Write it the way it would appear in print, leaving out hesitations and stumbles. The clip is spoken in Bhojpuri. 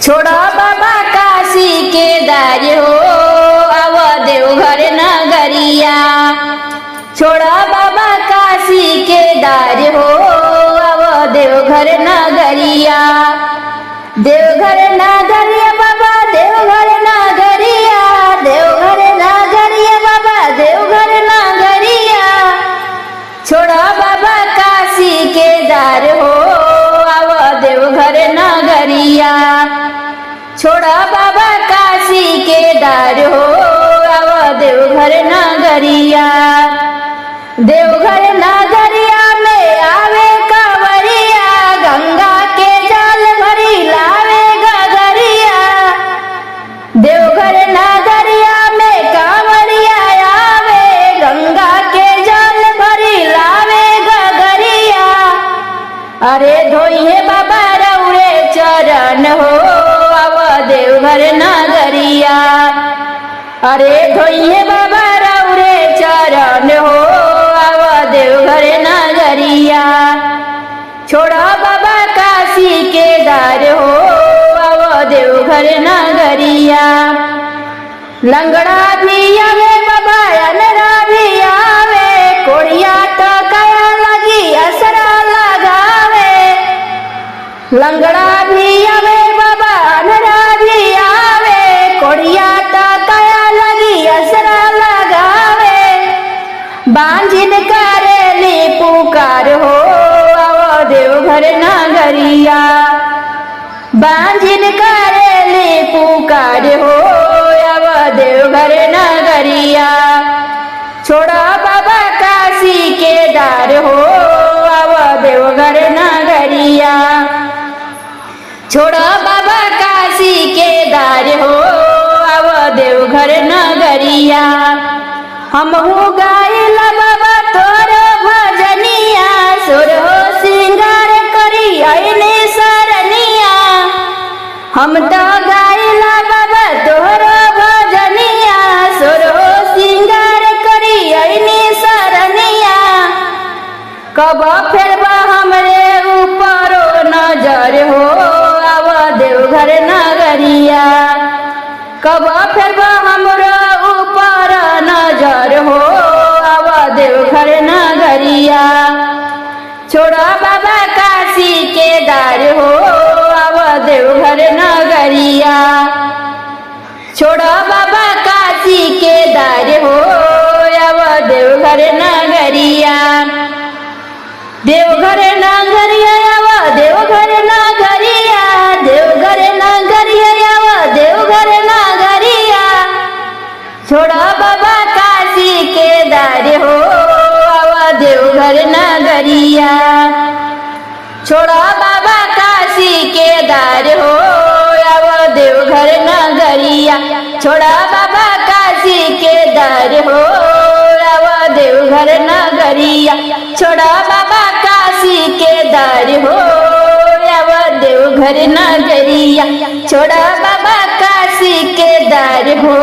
छोड़ा बाबा काशी केदार हो अब देवघर नगरिया। छोड़ा बाबा काशी केदार हो अब देवघर नगरिया। देवघर नगरिया बाबा देवघर नगरिया। देवघर नगरिया बाबा देवघर नगरिया। छोड़ा बाबा काशी केदार हो अब देवघर नगरिया। छोड़ा बाबा काशी केदार हो अब देवघर नगरिया। देवघर नगरिया में आवे कांवरिया गंगा के जल भरी लावे गगरिया। देवघर नगरिया में कांवरिया आवे गंगा के जल भरी लावे गगरिया। अरे धोइए बाबा रउरे चरण हो अब देवघर नगरिया। अरे धोइए बाबा रउरे चरण हो अब देवघर नगरिया। छोड़ा बाबा काशी केदार हो अब देवघर नगरिया। लंगड़ा भी आवे बाबा अनरा भी आवे कोड़िया तो कया लगी असरा लगावे। लंगड़ा भी आवे बाबा अनरा भी आवे कोड़िया तो कया लगी असरा लगावे। बांझिन करेली पुकार हो अब देवघर नगरिया। बांझिन करेली पुकार हो अब देवघर नगरिया। छोड़ा बाबा काशी केदार हो अब देवघर नगरिया। छोड़ा बाबा काशी केदार हो अब देवघर नगरिया। हमहू गाइला बाबा तोर भजनिया सुर हो सिंगार करी आईने सरनिया। हम तो गाइला बाबा तोर भजनिया सुर हो सिंगार करी आईने सरनिया। कब फिर हमरे ऊपर नजर हो अब देवघर नगरिया। कब फिर हमरो ऊपर नजर हो अब देवघर नगरिया। छोड़ा बाबा काशी केदार हो अब देवघर नगरिया। छोड़ा बाबा काशी केदार हो अब देवघर नगरिया। देवघर नगरिया अब देवघर नगरिया। देवघर नगरिया अब देवघर नगरिया। छोड़ा बाबा काशी केदार हो अब देवघर नगरिया। छोड़ा बाबा काशी केदार हो अब देवघर नगरिया। छोड़ा बाबा काशी केदार हो अब देवघर नगरिया। छोड़ा बाबा काशी केदार हो अब देवघर नगरिया। छोड़ा बाबा काशी केदार हो